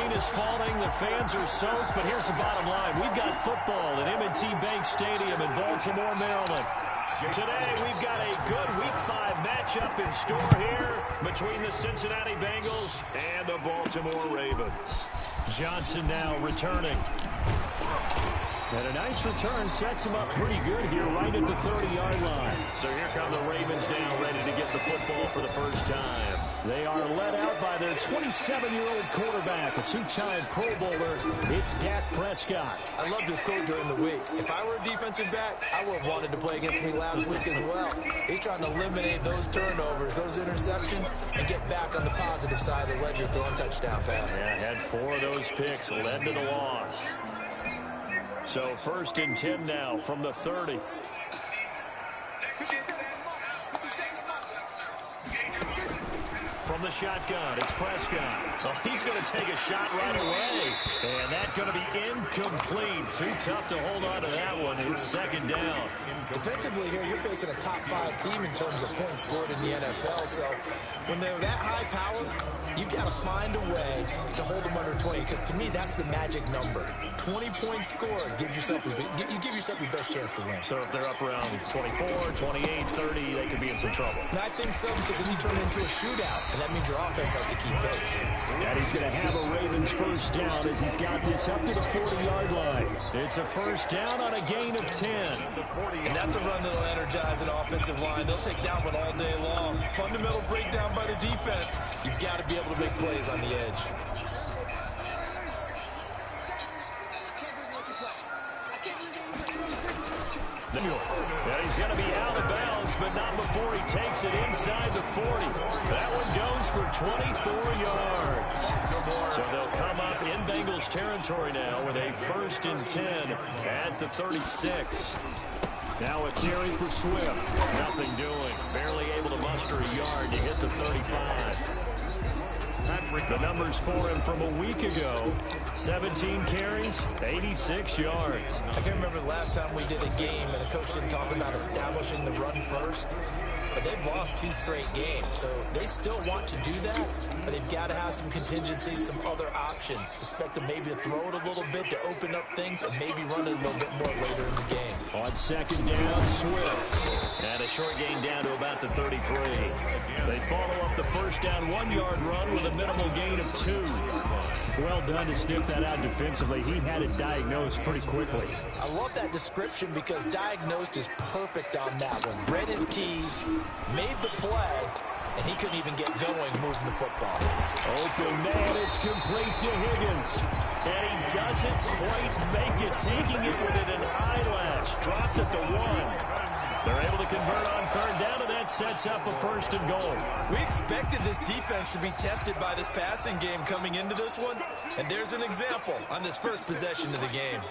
rain is falling. The fans are soaked, but here's the bottom line. We've got football at M&T Bank Stadium in Baltimore, Maryland. Today, we've got a good Week 5 matchup in store here between the Cincinnati Bengals and the Baltimore Ravens. Johnson now returning. And a nice return sets him up pretty good here right at the 30-yard line. So here come the Ravens now ready to get the football for the first time. They are led out by their 27-year-old quarterback, a two-time Pro Bowler. It's Dak Prescott. I loved his quote during the week. If I were a defensive back, I would have wanted to play against me last week as well. He's trying to eliminate those turnovers, those interceptions, and get back on the positive side of the ledger throwing touchdown passes. Yeah, had 4 of those picks, led to the loss. So 1st and 10 now from the 30. From the shotgun, it's Prescott. Oh, he's going to take a shot right away. And that's going to be incomplete. Too tough to hold on to that one. It's 2nd down. Defensively here, you're facing a top 5 team in terms of points scored in the NFL. So when they're that high power, you've got to find a way to hold them under 20. Because to me, that's the magic number. 20-point score gives yourself you give yourself your best chance to win. So if they're up around 24, 28, 30, they could be in some trouble. And I think so, because then you turn it into a shootout, and that means your offense has to keep pace. And he's going to have a Ravens first down as he's got this up to the 40-yard line. It's a first down on a gain of 10. And that's a run that'll energize an offensive line. They'll take that one all day long. Fundamental breakdown by the defense. You've got to be able to make plays on the edge. And he's going to be out of bounds, but not before he takes it inside the 40. That one goes for 24 yards. So they'll come up in Bengals territory now with a 1st and 10 at the 36. Now a carry for Swift. Nothing doing. Barely able to muster a yard to hit the 35. The numbers for him from a week ago, 17 carries, 86 yards. I can't remember the last time we did a game and the coach didn't talk about establishing the run first. But they've lost 2 straight games, so they still want to do that, but they've got to have some contingencies, some other options. Expect them maybe to throw it a little bit to open up things and maybe run it a little bit more later in the game. On 2nd down, Swift. And a short gain down to about the 33. They follow up the first down 1-yard run with a minimal gain of 2. Well done to sniff that out defensively. He had it diagnosed pretty quickly. I love that description because diagnosed is perfect on that one. Read his keys, made the play, and he couldn't even get going moving the football. Open man, it's complete to Higgins. And he doesn't quite make it, taking it within an eyelash. Dropped at the 1. They're able to convert on 3rd down, and that sets up a 1st and goal. We expected this defense to be tested by this passing game coming into this one, and there's an example on this first possession of the game.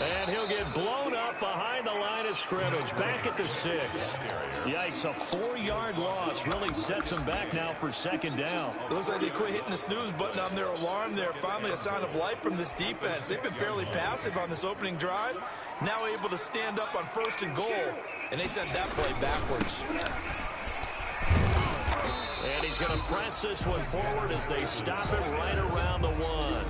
And he'll get blown up behind the line of scrimmage, back at the 6. Yikes, a 4-yard loss really sets them back now for 2nd down. It looks like they quit hitting the snooze button on their alarm there. Finally a sign of life from this defense. They've been fairly passive on this opening drive. Now able to stand up on 1st and goal, and they sent that play backwards. And he's going to press this one forward as they stop it right around the 1.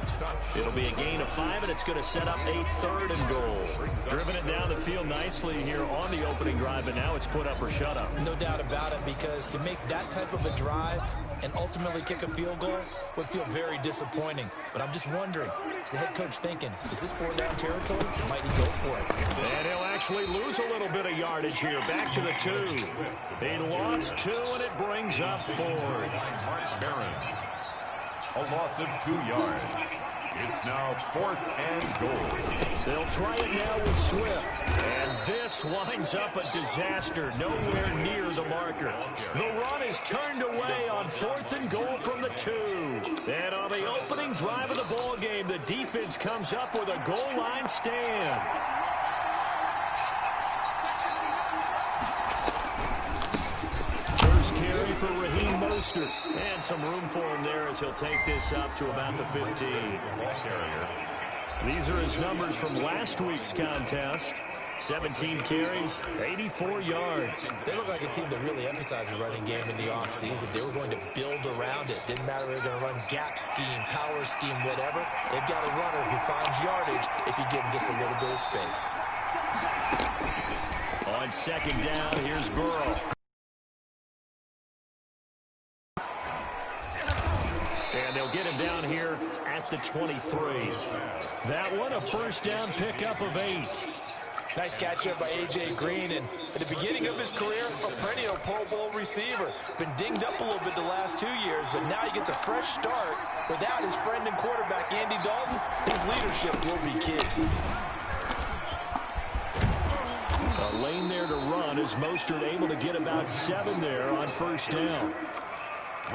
It'll be a gain of 5, and it's going to set up a 3rd and goal. Driven it down the field nicely here on the opening drive, but now it's put up or shut up. No doubt about it, because to make that type of a drive and ultimately kick a field goal would feel very disappointing. But I'm just wondering, is the head coach thinking, is this 4th-down territory, or might he go for it? And he'll actually lose a little bit of yardage here. Back to the 2. He lost 2, and it brings up 4. A loss of 2 yards. It's now 4th and goal. They'll try it now with Swift. And this winds up a disaster. Nowhere near the marker. The run is turned away on 4th and goal from the 2. And on the opening drive of the ball game, the defense comes up with a goal line stand. First carry for Raheem Mostert. And some room for him there as he'll take this up to about the 15. Ball carrier These are his numbers from last week's contest. 17 carries, 84 yards. They look like a team that really emphasized the running game in the offseason. They were going to build around it. Didn't matter if they were going to run gap scheme, power scheme, whatever. They've got a runner who finds yardage if you give him just a little bit of space. On second down, here's Burrow. And they'll get him down here at the 23. That one, a first down pickup of 8. Nice catch there by A.J. Green, and at the beginning of his career, a perennial Pro Bowl receiver. Been dinged up a little bit the last 2 years, but now he gets a fresh start. Without his friend and quarterback, Andy Dalton, his leadership will be key. A lane there to run as Mostert able to get about 7 there on first down.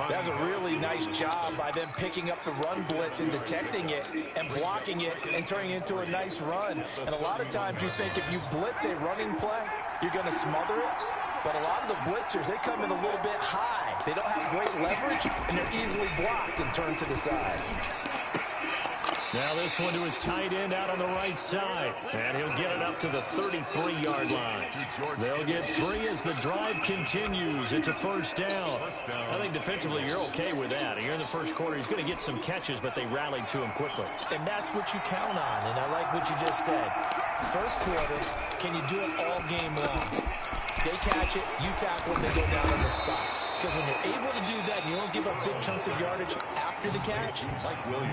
That's a really nice job by them picking up the run blitz and detecting it and blocking it and turning it into a nice run. And a lot of times you think if you blitz a running play, you're going to smother it. But a lot of the blitzers, they come in a little bit high. They don't have great leverage, and they're easily blocked and turned to the side. Now this one to his tight end out on the right side. And he'll get it up to the 33-yard line. They'll get 3 as the drive continues. It's a first down. I think defensively you're okay with that. Here in the first quarter, he's going to get some catches, but they rallied to him quickly. And that's what you count on, and I like what you just said. First quarter, can you do it all game long? They catch it, you tackle it, they go down on the spot. Because when you're able to do that, you don't give up big chunks of yardage after the catch.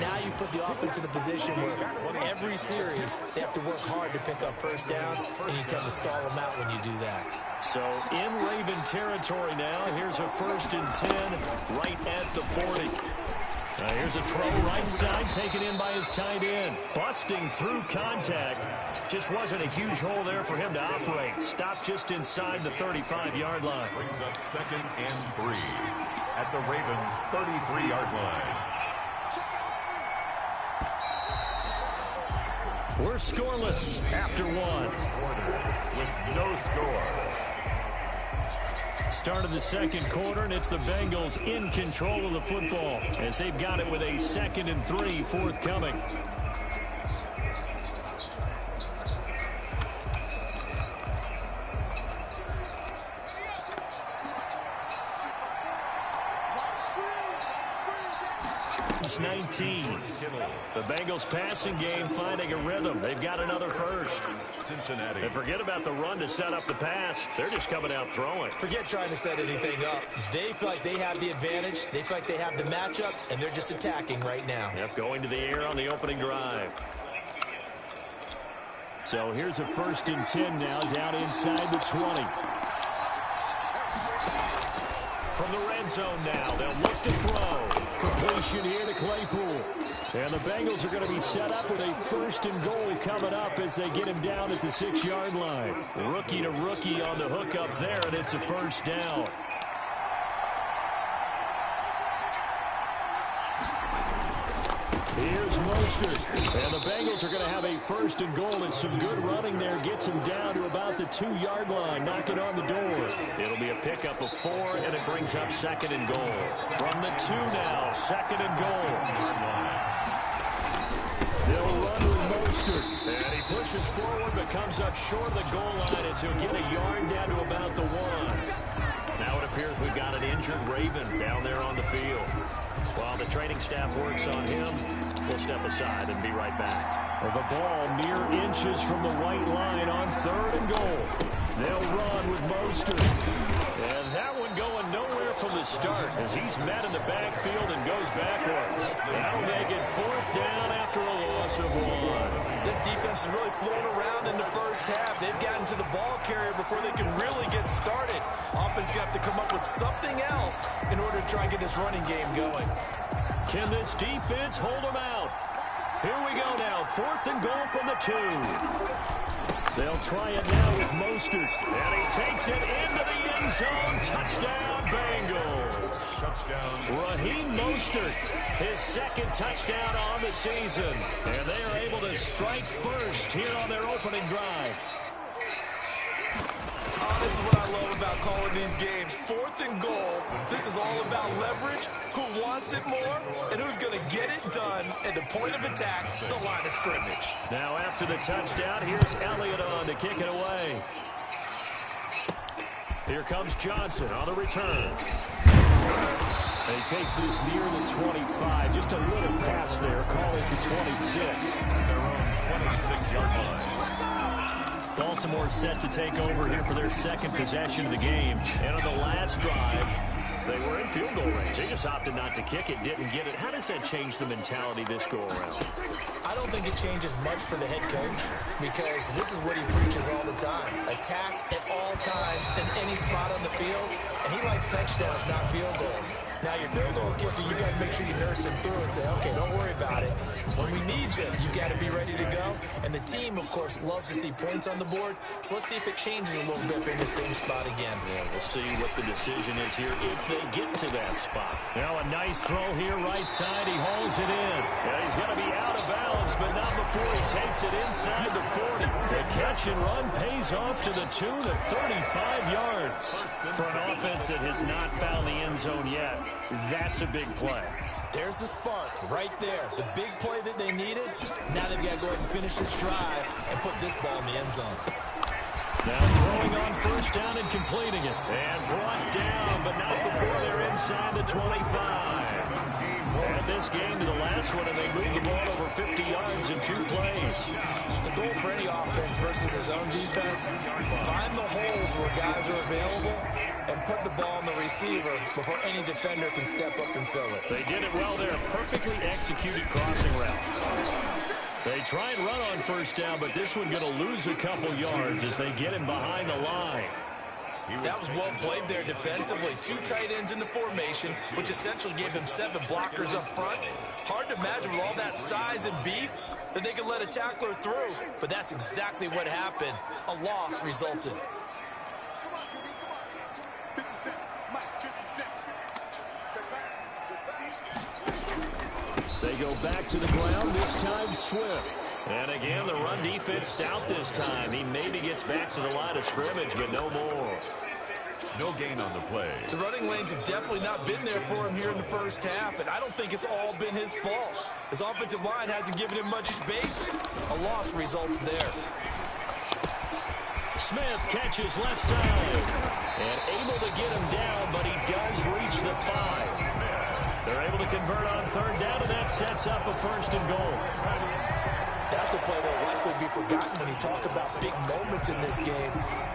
Now you put the offense in a position where every series they have to work hard to pick up first downs, and you tend to stall them out when you do that. So in Raven territory now, here's a 1st and 10 right at the 40. Here's a throw right side, taken in by his tight end. Busting through contact. Just wasn't a huge hole there for him to operate. Stopped just inside the 35-yard line. Brings up 2nd and 3 at the Ravens' 33-yard line. We're scoreless after 1. Quarter with no score. Start of the second quarter, and it's the Bengals in control of the football as they've got it with a 2nd and 3 forthcoming. It's 19. The Bengals passing game finding a rhythm. They've got another first. Cincinnati. And forget about the run to set up the pass. They're just coming out throwing. Forget trying to set anything up. They feel like they have the advantage. They feel like they have the matchups, and they're just attacking right now. Yep, going to the air on the opening drive. So here's a 1st and 10 now down inside the 20. From the red zone now, they'll look to throw. Completion here to Claypool. And the Bengals are going to be set up with a 1st and goal coming up as they get him down at the 6-yard line. Rookie to rookie on the hook up there, and it's a first down. Here's Mostert. And the Bengals are going to have a 1st and goal. It's some good running there. Gets him down to about the 2-yard line. Knocking on the door. It'll be a pickup of 4, and it brings up 2nd and goal. From the 2 now, 2nd and goal. They'll run with Mostert. And he pushes forward, but comes up short of the goal line as he'll get a yard down to about the 1. Now it appears we've got an injured Raven down there on the field. While the training staff works on him, we'll step aside and be right back. The ball mere inches from the white line on 3rd and goal. They'll run with Mostert. And that one going nowhere from the start as he's met in the backfield and goes backwards. That'll make it 4th down after a loss of 1. This defense has really flown around in the first half. They've gotten to the ball carrier before they can really get started. Offense going to have to come up with something else in order to try and get this running game going. Can this defense hold them out? Here we go now. 4th and goal from the 2. They'll try it now with Mostert. And he takes it into the end zone. Touchdown, Bengals. Touchdown. Raheem Mostert, his 2nd touchdown on the season. And they are able to strike first here on their opening drive. Oh, This is what I love about calling these games. 4th and goal. This is all about leverage, who wants it more, and who's going to get it done at the point of attack, the line of scrimmage. Now after the touchdown, here's Elliott on to kick it away. Here comes Johnson on the return. And he takes this near the 25. Just a little pass there. Call it the 26. Their own 26-yard line. Baltimore set to take over here for their second possession of the game. And on the last drive, they were in field goal range. They just opted not to kick it, didn't get it. How does that change the mentality this go-around? I don't think it changes much for the head coach because this is what he preaches all the time. Attack at all times in any spot on the field, and he likes touchdowns, not field goals. Now, your field goal kicker, you got to make sure you nurse him through and say, okay, don't worry about it. When we need you, you got to be ready to go. And the team, of course, loves to see points on the board. So let's see if it changes a little bit in the same spot again. Yeah, we'll see what the decision is here if they get to that spot. Now a nice throw here, right side. He hauls it in. Yeah, he's going to be out of bounds, but not before he takes it inside the 40. The catch and run pays off to the tune of 35 yards. For an offense that has not found the end zone yet, that's a big play. There's the spark right there. The big play that they needed. Now they've got to go ahead and finish this drive and put this ball in the end zone. Now throwing on first down and completing it. And brought down, but not before they're inside the 25. And this game to the last one, and they moved the ball over 50 yards in 2 plays. The goal for any offense versus his own defense, find the holes where guys are available and put the ball on the receiver before any defender can step up and fill it. They did it well there. Perfectly executed crossing route. They try and run on first down, but this one going to lose a couple yards as they get him behind the line. That was well played there defensively. 2 tight ends in the formation, which essentially gave him 7 blockers up front. Hard to imagine with all that size and beef that they could let a tackler through, but that's exactly what happened. A loss resulted. They go back to the ground, this time Swift. And again, the run defense stout this time. He maybe gets back to the line of scrimmage, but no more. No gain on the play. The running lanes have definitely not been there for him here in the first half, and I don't think it's all been his fault. His offensive line hasn't given him much space. A loss results there. Smith catches left side. And able to get him down, but he does reach the 5. They're able to convert on third down, and that sets up a first and goal. That's a play that will likely be forgotten when you talk about big moments in this game.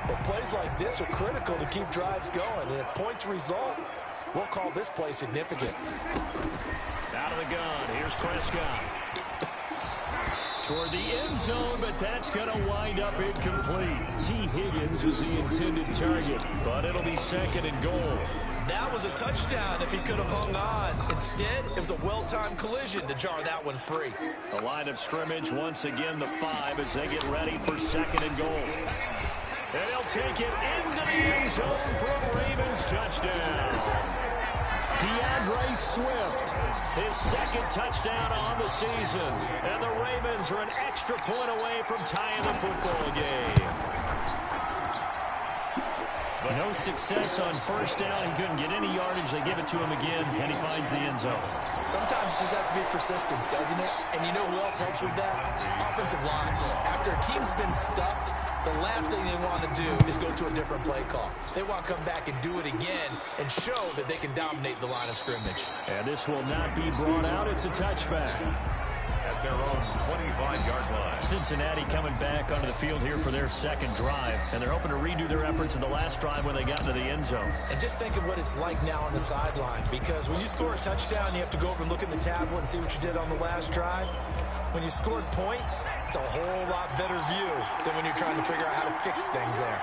But plays like this are critical to keep drives going. And if points result, we'll call this play significant. Out of the gun, here's Prescott. Toward the end zone, but that's going to wind up incomplete. T. Higgins was the intended target, but it'll be second and goal. That was a touchdown if he could have hung on. Instead, it was a well-timed collision to jar that one free. The line of scrimmage, once again, the 5 as they get ready for second and goal. And he'll take it into the end zone for a Ravens touchdown. DeAndre Swift, his second touchdown on the season. And the Ravens are an extra point away from tying the football game. No success on first down. He couldn't get any yardage. They give it to him again, and he finds the end zone. Sometimes it just has to be persistence, doesn't it? And you know who else helps with that? Offensive line. After a team's been stuffed, the last thing they want to do is go to a different play call. They want to come back and do it again and show that they can dominate the line of scrimmage. And this will not be brought out. It's a touchback. At their own 25-yard line. Cincinnati coming back onto the field here for their second drive, and they're hoping to redo their efforts in the last drive when they got into the end zone. And just think of what it's like now on the sideline, because when you score a touchdown, you have to go over and look at the tablet and see what you did on the last drive. When you scored points, it's a whole lot better view than when you're trying to figure out how to fix things there.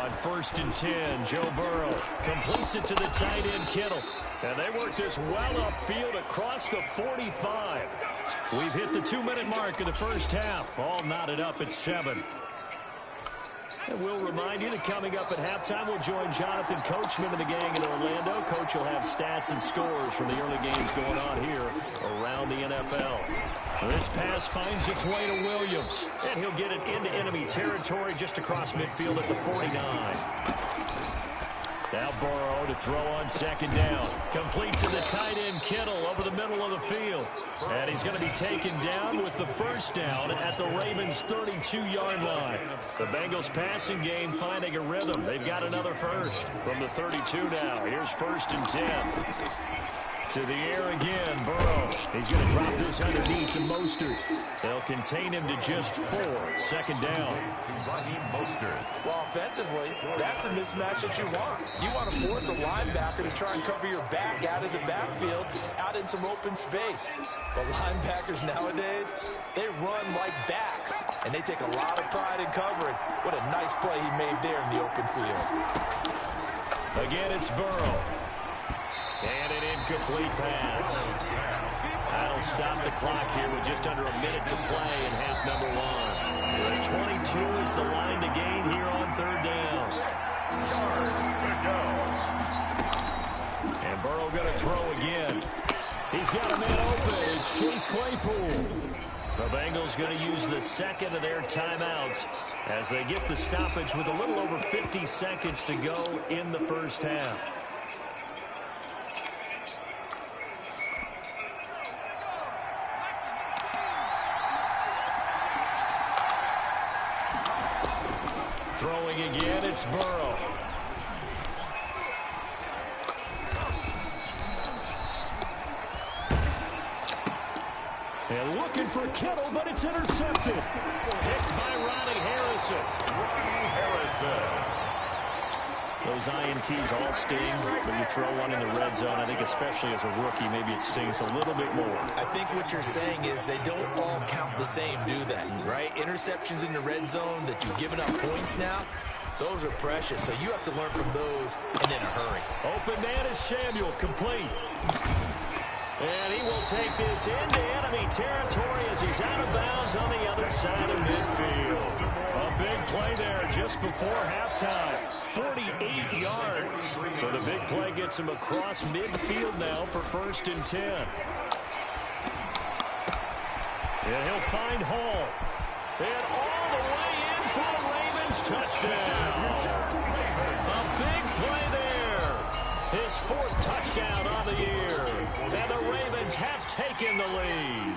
On 1st and 10, Joe Burrow completes it to the tight end Kittle. And they work this well upfield across the 45. We've hit the 2-minute mark of the first half. All knotted up at 7. And we'll remind you that coming up at halftime, we'll join Jonathan Coachman and the gang in Orlando. Coach will have stats and scores from the early games going on here around the NFL. This pass finds its way to Williams, and he'll get it into enemy territory just across midfield at the 49. Now Burrow to throw on second down. Complete to the tight end Kittle over the middle of the field. And he's going to be taken down with the first down at the Ravens' 32-yard line. The Bengals passing game finding a rhythm. They've got another first from the 32 now. Here's 1st and 10. To the air again, Burrow. He's going to drop this underneath to Mostert. They'll contain him to just 4. Second down. Well, offensively, that's the mismatch that you want. You want to force a linebacker to try and cover your back out of the backfield, out in some open space. But linebackers nowadays, they run like backs, and they take a lot of pride in covering. What a nice play he made there in the open field. Again, it's Burrow. And an incomplete pass. That'll stop the clock here with just under a minute to play in half number 1. The 22 is the line to gain here on 3rd down. And Burrow going to throw again. He's got a man open. It's Chase Claypool. The Bengals going to use the second of their timeouts as they get the stoppage with a little over 50 seconds to go in the first half. Throwing again, it's Burrow. And looking for Kittle, but it's intercepted. Picked by Ronnie Harrison. Those INTs all sting when you throw one in the red zone. I think especially as a rookie, maybe it stings a little bit more. I think what you're saying is they don't all count the same, do they? Right? Interceptions in the red zone that you've given up points now, those are precious. So you have to learn from those and in a hurry. Open man is Samuel, complete. And he will take this into enemy territory as he's out of bounds on the other side of midfield. A big play there just before halftime. 48 yards. So the big play gets him across midfield now for 1st and 10. And he'll find Hall. And all the way in for the Ravens touchdown. A big play there. His 4th touchdown on the year. And the Ravens have taken the lead.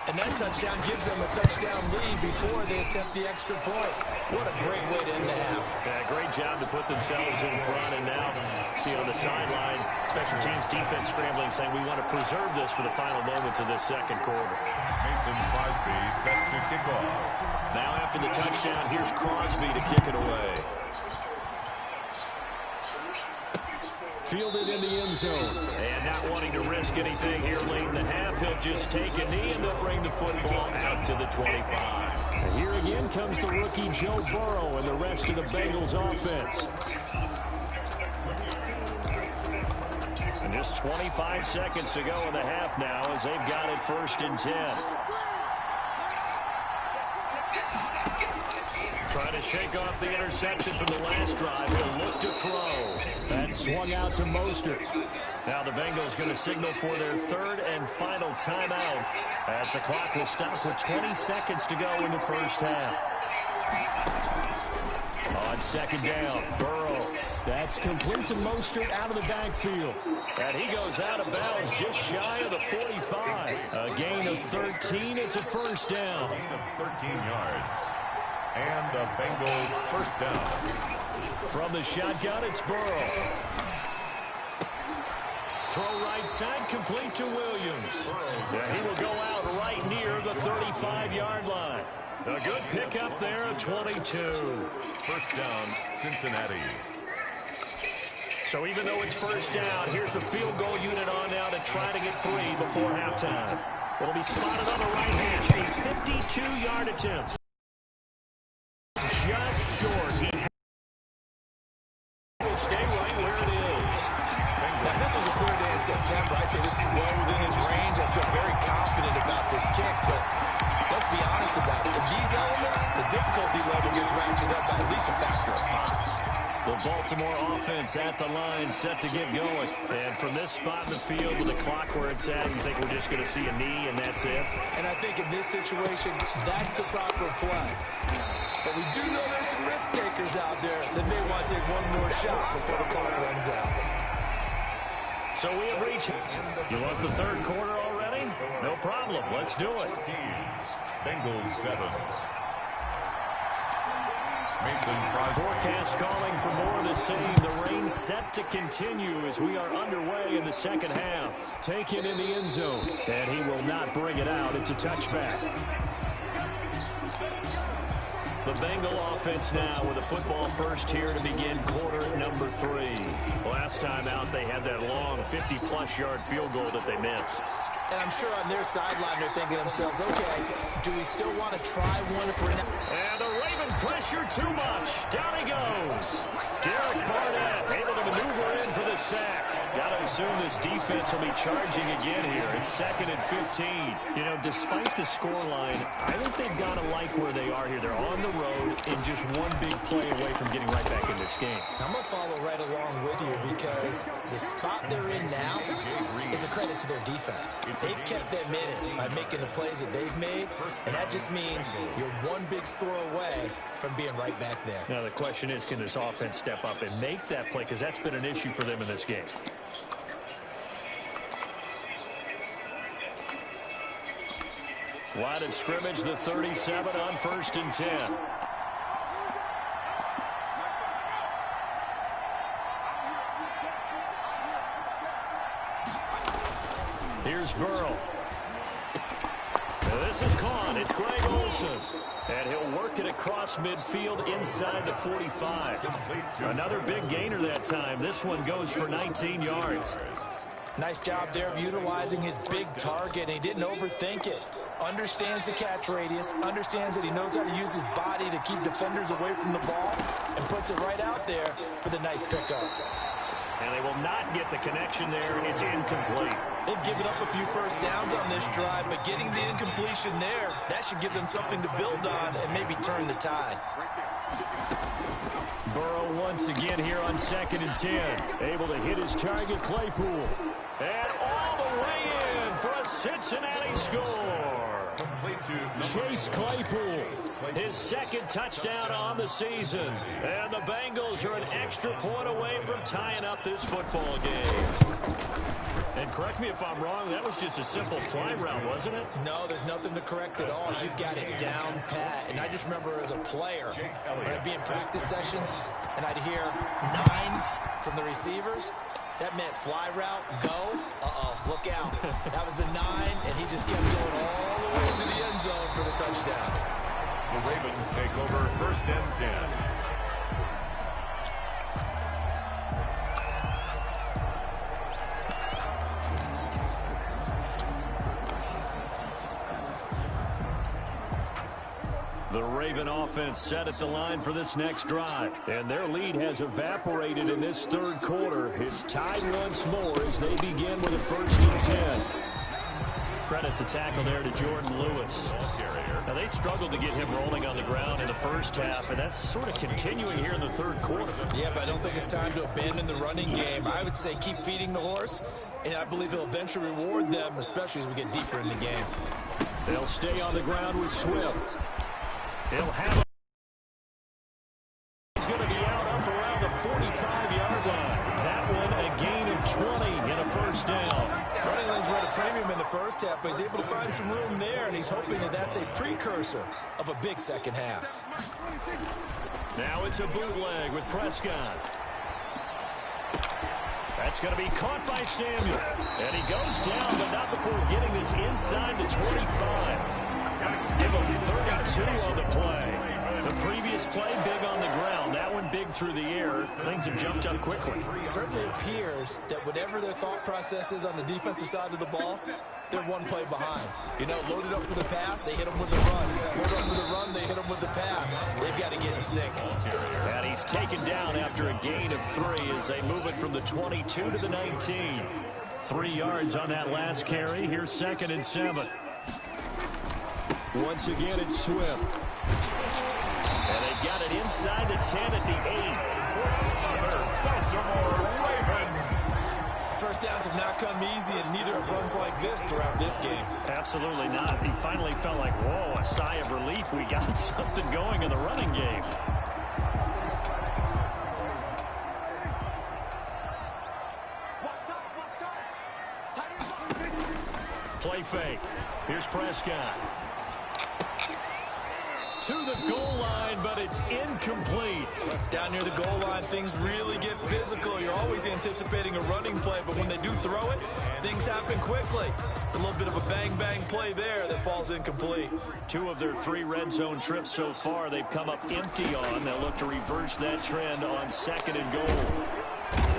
And that touchdown gives them a touchdown lead before they attempt the extra point. What a great way to end the half. Yeah, great job to put themselves in front. And now, see on the sideline, special teams defense scrambling, saying we want to preserve this for the final moments of this second quarter. Mason Crosby set to kick off. Now after the touchdown, here's Crosby to kick it away. Fielded in the end zone. And not wanting to risk anything here late in the half, he'll just take a knee and they'll bring the football out to the 25. And here again comes the rookie Joe Burrow and the rest of the Bengals offense. And just 25 seconds to go in the half now as they've got it 1st and 10. Trying to shake off the interception from the last drive. He'll look to throw. That swung out to Mostert. Now the Bengals going to signal for their 3rd and final timeout as the clock will stop with 20 seconds to go in the first half. On second down, Burrow. That's complete to Mostert out of the backfield. And he goes out of bounds just shy of the 45. A gain of 13. It's a first down. Gain of 13 yards. And a Bengal first down. From the shotgun, it's Burrow. Throw right side, complete to Williams. And he will go out right near the 35-yard line. A good pickup there at 22. First down, Cincinnati. So even though it's first down, here's the field goal unit on now to try to get 3 before halftime. It'll be spotted on the right hash. A 52-yard attempt. Just short. He will stay right where it is. Now, this was a clear day in September. I'd say this is well within his range. I feel very confident about this kick, but let's be be honest about it. In these elements, the difficulty level gets ratcheted up by at least a factor of 5. The Baltimore offense at the line, set to get going. And from this spot in the field with the clock where it's at, you think we're just going to see a knee and that's it? And I think in this situation, that's the proper play. But we do know there's some risk takers out there that may want to take one more shot before the clock runs out. So we have reached. You want the third quarter already? No problem. Let's do it. Bengals 7. Forecast calling for more of the same. The rain set to continue as we are underway in the second half. Taken in the end zone. And he will not bring it out. It's a touchback. The Bengal offense now with a football first here to begin quarter number 3. Last time out, they had that long 50-plus yard field goal that they missed. And I'm sure on their sideline they're thinking to themselves, okay, do we still want to try one if we're not? And the Raven pressure too much. Down he goes. Derek Barnett able to maneuver in for the sack. Got to assume this defense will be charging again here. It's 2nd and 15. You know, despite the scoreline, I think they've got to like where they are here. They're on the road and just one big play away from getting right back in this game. I'm going to follow right along with you because the spot they're in now is a credit to their defense. They've kept them in it by making the plays that they've made, and that just means you're one big score away from being right back there. Now the question is, can this offense step up and make that play? Because that's been an issue for them in this game. Line of scrimmage, the 37 on 1st and 10. Here's Burrow. Now this is caught. It's Greg Olsen. And he'll work it across midfield inside the 45. Another big gainer that time. This one goes for 19 yards. Nice job there of utilizing his big target. He didn't overthink it. Understands the catch radius, understands that he knows how to use his body to keep defenders away from the ball, and puts it right out there for the nice pickup. And they will not get the connection there. It's incomplete. They've given up a few first downs on this drive, but getting the incompletion there, that should give them something to build on and maybe turn the tide. Burrow once again here on 2nd and 10. Able to hit his target, Claypool. And all the way in for a Cincinnati score. Chase Claypool, his 2nd touchdown on the season. And the Bengals are an extra point away from tying up this football game. And correct me if I'm wrong, that was just a simple fly route, wasn't it? No, there's nothing to correct at all. You've got it down pat. And I just remember as a player, when I'd be in practice sessions, and I'd hear 9 from the receivers, that meant fly route, go, look out. That was the 9, and he just kept going all the way to the end zone for the touchdown. The Ravens take over 1st and 10. The Raven offense set at the line for this next drive. And their lead has evaporated in this 3rd quarter. It's tied once more as they begin with a 1st and 10. Credit the tackle there to Jordan Lewis. Now, they struggled to get him rolling on the ground in the first half, and that's sort of continuing here in the 3rd quarter. Yeah, but I don't think it's time to abandon the running game. I would say keep feeding the horse, and I believe he'll eventually reward them, especially as we get deeper in the game. They'll stay on the ground with Swift. He'll have it's going to be out up around the 45-yard line. That one a gain of 20 in a 1st down. Running lanes were at a premium in the first half, but he's able to find some room there, and he's hoping that that's a precursor of a big second half. Now it's a bootleg with Prescott. That's going to be caught by Samuel. And he goes down, but not before getting this inside the 25. Give him 32 on the play. The previous play, big on the ground. That one big through the air. Things have jumped up quickly. It certainly appears that whatever their thought process is on the defensive side of the ball, they're one play behind. You know, loaded up for the pass, they hit them with the run. Loaded up for the run, they hit them with the pass. They've got to get in sync. And he's taken down after a gain of 3 as they move it from the 22 to the 19. 3 yards on that last carry. Here's 2nd and 7. Once again, it's Swift. And they've got it inside the 10 at the 8. First downs have not come easy, and neither have runs like this throughout this game. Absolutely not. He finally felt like, whoa, a sigh of relief. We got something going in the running game. Play fake. Here's Prescott. To the goal line, but it's incomplete. Down near the goal line, things really get physical. You're always anticipating a running play, but when they do throw it, things happen quickly. A little bit of a bang-bang play there that falls incomplete. 2 of their 3 red zone trips so far, they've come up empty on. They'll look to reverse that trend on 2nd and goal.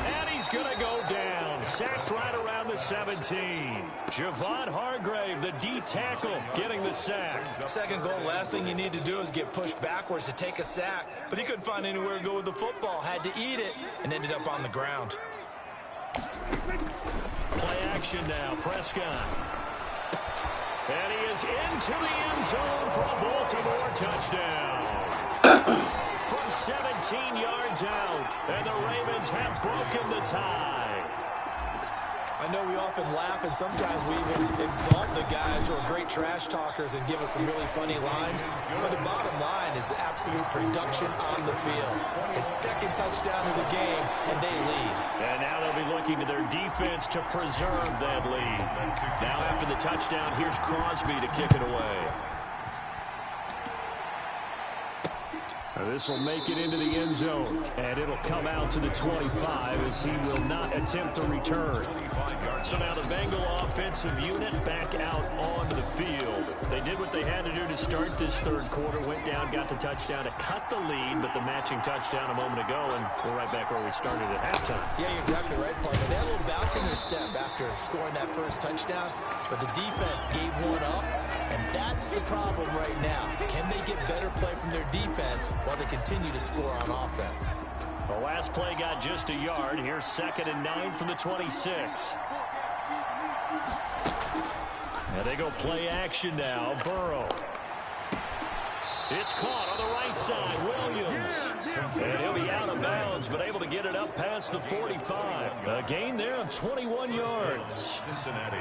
And he's going to go down. Sacked right around the 17. Javon Hargrave, the D tackle, getting the sack. 2nd goal, last thing you need to do is get pushed backwards to take a sack. But he couldn't find anywhere to go with the football. Had to eat it and ended up on the ground. Play action now. Prescott. And he is into the end zone for a Baltimore touchdown. From 17 yards out, and the Ravens have broken the tie. I know we often laugh, and sometimes we even exalt the guys who are great trash talkers and give us some really funny lines. But the bottom line is the absolute production on the field. His 2nd touchdown of the game, and they lead. And now they'll be looking to their defense to preserve that lead. Now after the touchdown, here's Crosby to kick it away. This will make it into the end zone, and it'll come out to the 25 as he will not attempt to return. So now the Bengal offensive unit back out onto the field. They did what they had to do to start this 3rd quarter, went down, got the touchdown to cut the lead, but the matching touchdown a moment ago, and we're right back where we started at halftime. Yeah, you're exactly right, partner. They had a little bounce in their step after scoring that first touchdown, but the defense gave one up, and that's the problem right now. Can they get better play from their defense while they continue to score on offense? The last play got just a yard. Here's 2nd and 9 from the 26. And they go play action now. Burrow. It's caught on the right side. Williams. And he'll be out of bounds, but able to get it up past the 45. A gain there of 21 yards. Cincinnati.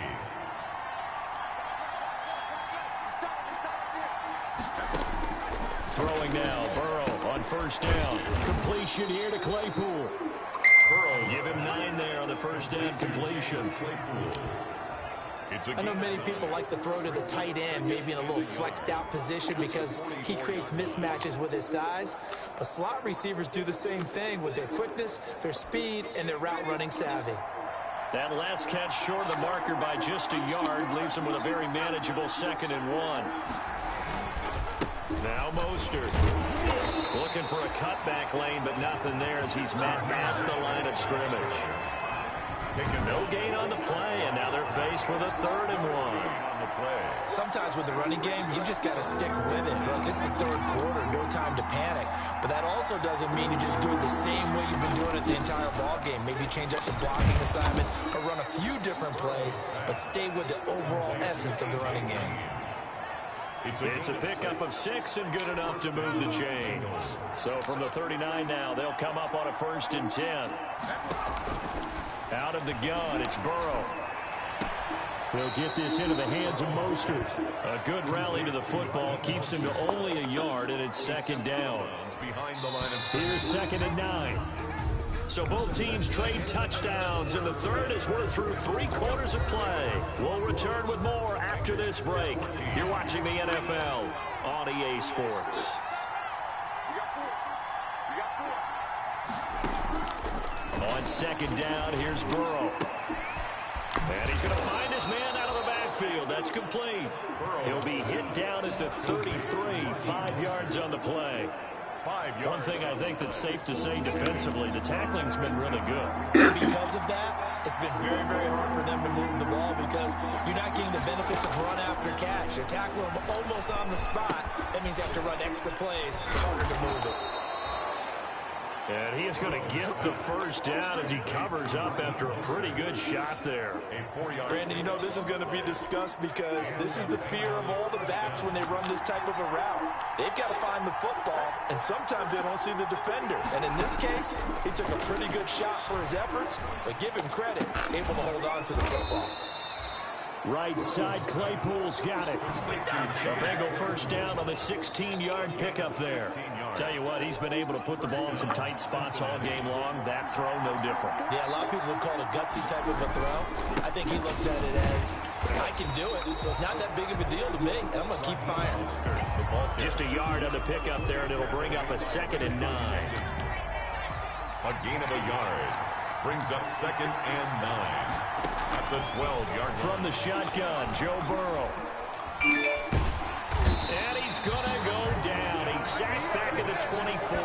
Throwing now. Burrow on 1st down. Completion here to Claypool. Burrow. Give him 9 there on the 1st down completion. I know many people like to throw to the tight end, maybe in a little flexed out position because he creates mismatches with his size. But slot receivers do the same thing with their quickness, their speed, and their route running savvy. That last catch short of the marker by just a yard leaves him with a very manageable 2nd and 1. Now Mostert. Looking for a cutback lane, but nothing there as he's met at the line of scrimmage. No gain on the play, and now they're faced with a 3rd and 1. Sometimes with the running game, you just got to stick with it. Look, it's the 3rd quarter, no time to panic. But that also doesn't mean you just do it the same way you've been doing it the entire ball game. Maybe change up some blocking assignments or run a few different plays, but stay with the overall essence of the running game. It's a pickup of 6 and good enough to move the chains. So from the 39 now, they'll come up on a 1st and 10. Out of the gun, it's Burrow. He'll get this into the hands of Mostert. A good rally to the football keeps him to only a yard, and it's 2nd down. Here's 2nd and 9. So both teams trade touchdowns, and the 3rd as we're through 3 quarters of play. We'll return with more after this break. You're watching the NFL on EA Sports. On 2nd down, here's Burrow. And he's going to find his man out of the backfield. That's complete. He'll be hit down at the 33, 5 yards on the play. One thing I think that's safe to say defensively, the tackling's been really good. And because of that, it's been very, very hard for them to move the ball because you're not getting the benefits of run after catch. You're tackling them almost on the spot. That means you have to run extra plays, harder to move it. And he is going to get the first down as he covers up after a pretty good shot there. Brandon, you know this is going to be discussed because this is the fear of all the backs when they run this type of a route. They've got to find the football, and sometimes they don't see the defender. And in this case, he took a pretty good shot for his efforts, but give him credit, able to hold on to the football. Right side, Claypool's got it. A Bengal first down on the 16-yard pickup there. Tell you what, he's been able to put the ball in some tight spots all game long. That throw, no different. Yeah, a lot of people would call it a gutsy type of a throw. I think he looks at it as, I can do it, so it's not that big of a deal to me, and I'm going to keep firing. Just a yard on the pickup there, and it'll bring up a 2nd and 9. A gain of a yard brings up 2nd and 9. At the 12-yard line. From the shotgun, Joe Burrow. And he's going to go down. He sacks back at the 24.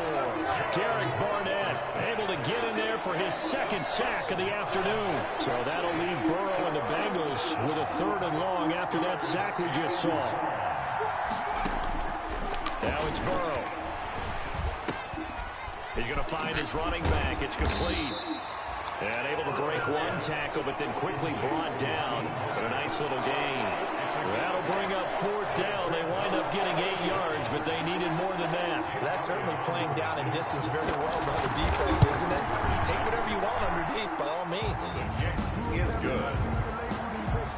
Derek Barnett able to get in there for his 2nd sack of the afternoon. So that'll leave Burrow and the Bengals with a 3rd and long after that sack we just saw. Now it's Burrow. He's going to find his running back. It's complete. And able to break one tackle, but then quickly brought down. But a nice little gain. That'll bring up 4th down. They wind up getting 8 yards, but they needed more than that. That's certainly playing down in distance very well by the defense, isn't it? Take whatever you want underneath, by all means. He is good.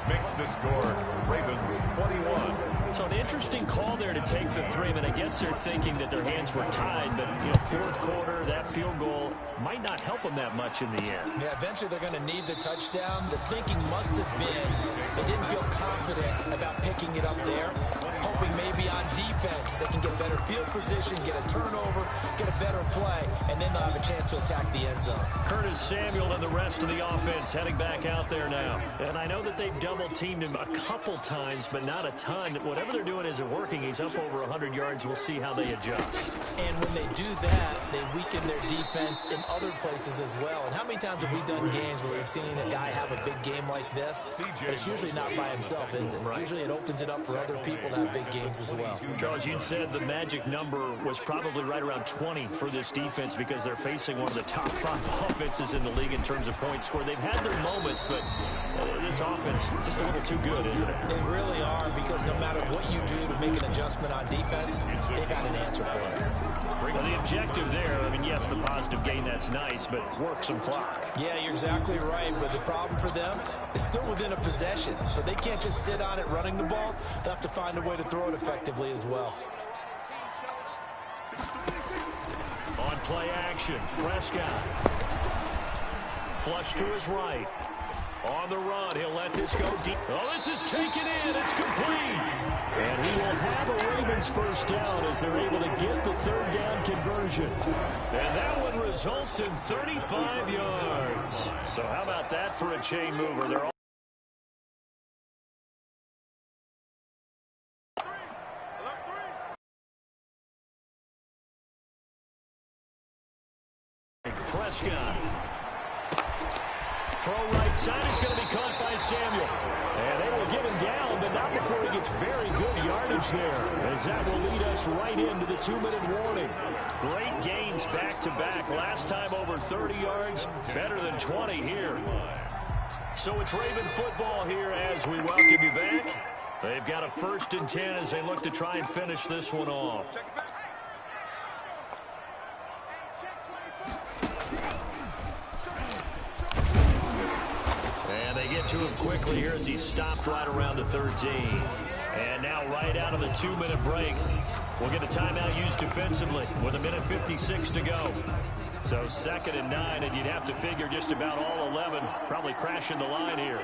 Makes the score Ravens 21. So an interesting call there to take the 3. I mean, I guess they're thinking that their hands were tied, but, you know, 4th quarter, that field goal might not help them that much in the end. Yeah, eventually they're going to need the touchdown. The thinking must have been they didn't feel confident about picking it up there, hoping maybe on defense they can get better field position, get a turnover, get a better play, and then they'll have a chance to attack the end zone. Curtis Samuel and the rest of the offense heading back out there now. And I know that they've double-teamed him a couple times, but not a ton. Whatever they're doing isn't working. He's up over 100 yards. We'll see how they adjust. And when they do that, they weaken their defense in other places as well. And how many times have we done games where we've seen a guy have a big game like this? But it's usually not by himself, is it? Right. Usually it opens it up for other people to have big games as well. Charles, you'd said the magic number was probably right around 20 for this defense because they're facing one of the top 5 offenses in the league in terms of points scored. They've had their moments, but this offense just a little too good, isn't it? They really are, because no matter what you do to make an adjustment on defense, they've got an answer for it. Well, the objective there, I mean, yes, the positive gain, that's nice, but work some clock. Yeah, you're exactly right, but the problem for them is still within a possession, so they can't just sit on it running the ball. They'll have to find a way to throw it effectively as well. On play action, Prescott. Flush to his right. On the run, he'll let this go deep. Oh, this is taken in. It's complete. And he will have a Ravens first down as they're able to get the 3rd down conversion. And that one results in 35 yards. So how about that for a chain mover? They're all Prescott. Throw right side is going to be caught by Samuel. And they will get him down, but not before he gets very good yardage there, as that will lead us right into the 2-minute warning. Great gains back-to-back. Last time over 30 yards, better than 20 here. So it's Raven football here as we welcome you back. They've got a 1st and 10 as they look to try and finish this one off. And they get to him quickly here as he's stopped right around the 13. And now right out of the 2-minute break, we'll get a timeout used defensively with 1:56 to go. So 2nd and 9, and you'd have to figure just about all 11 probably crashing the line here.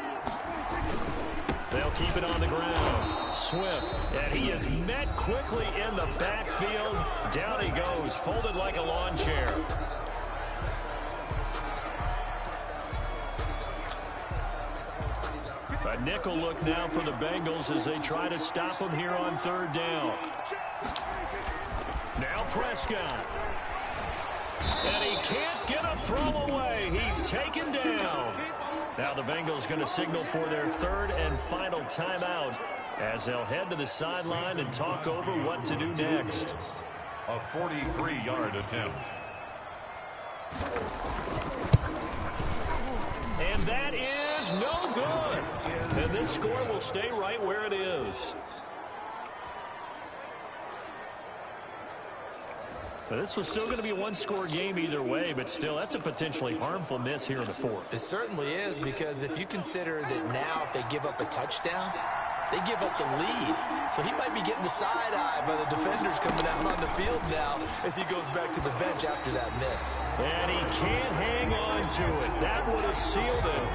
They'll keep it on the ground. Swift, and he is met quickly in the backfield. Down he goes, folded like a lawn chair. A nickel look now for the Bengals as they try to stop him here on 3rd down. Now Prescott. And he can't get a throw away. He's taken down. Now the Bengals going to signal for their 3rd and final timeout as they'll head to the sideline and talk over what to do next. A 43-yard attempt. And that is no good. And this score will stay right where it is. But this was still going to be a one-score game either way, but still, that's a potentially harmful miss here in the fourth. It certainly is, because if you consider that now if they give up a touchdown, they give up the lead. So he might be getting the side eye by the defenders coming out on the field now as he goes back to the bench after that miss. And he can't hang on to it. That would have sealed it.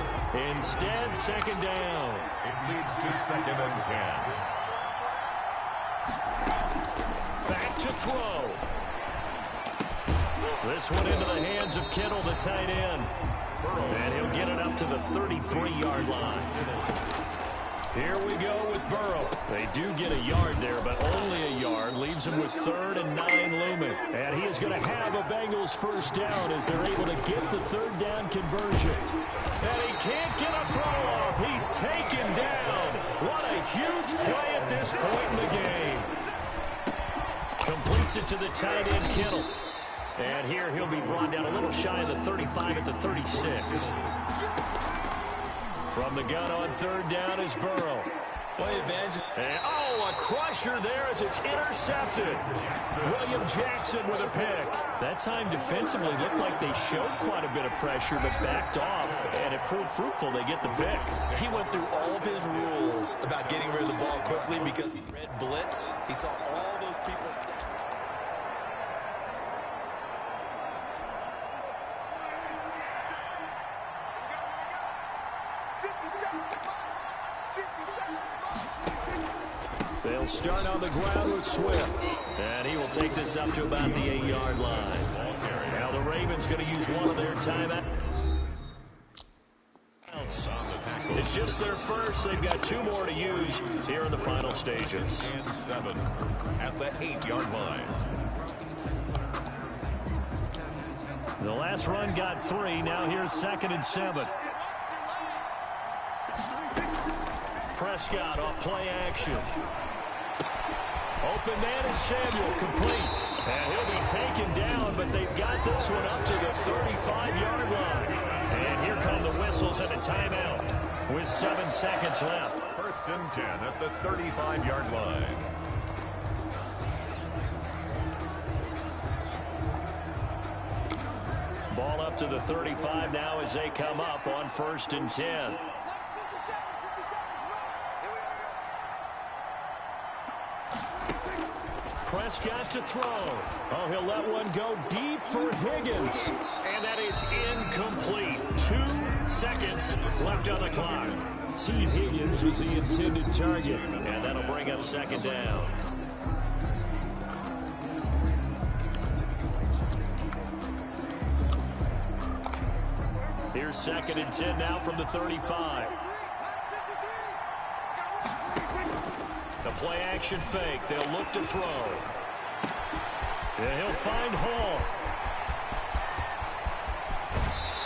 Instead, second down. It leads to 2nd and 10. Back to throw. This one into the hands of Kittle, the tight end. And he'll get it up to the 33-yard line. Here we go with Burrow. They do get a yard there, but only a yard. Leaves him with 3rd and 9 looming. And he is going to have a Bengals first down as they're able to get the 3rd down conversion. And he can't get a throw off. He's taken down. What a huge play at this point in the game. Completes it to the tight end, Kittle. And here he'll be brought down a little shy of the 35 at the 36. From the gun on 3rd down is Burrow. And, a crusher there as it's intercepted. William Jackson with a pick. That time defensively looked like they showed quite a bit of pressure but backed off, and it proved fruitful. They get the pick. He went through all of his rules about getting rid of the ball quickly because he read blitz. He saw all those people step. They'll start on the ground with Swift. And he will take this up to about the 8-yard line. Now the Ravens going to use one of their timeouts. It's just their first. They've got 2 more to use here in the final stages. And 7 at the 8-yard line. The last run got 3. Now here's 2nd and 7. Prescott off play action. Open man is Samuel, complete. And he'll be taken down, but they've got this one up to the 35-yard line. And here come the whistles and a timeout with 7 seconds left. 1st and 10 at the 35-yard line. Ball up to the 35 now as they come up on 1st and 10. Prescott to throw. Oh, he'll let one go deep for Higgins. And that is incomplete. 2 seconds left on the clock. T. Higgins was the intended target. And that'll bring up 2nd down. Here's 2nd and 10 now from the 35. The play action fake. They'll look to throw. And he'll find Hall.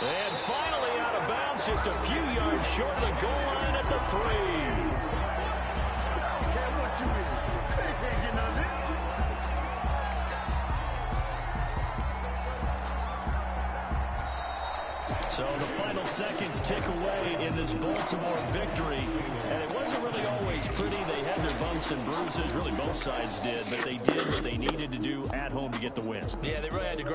And finally out of bounds, just a few yards short of the goal line at the 3. So the final seconds tick away in this Baltimore victory. And it wasn't really always pretty. They had their bumps and bruises. Really both sides did. But they did what they needed to do at home to get the win. Yeah, they really had to grind.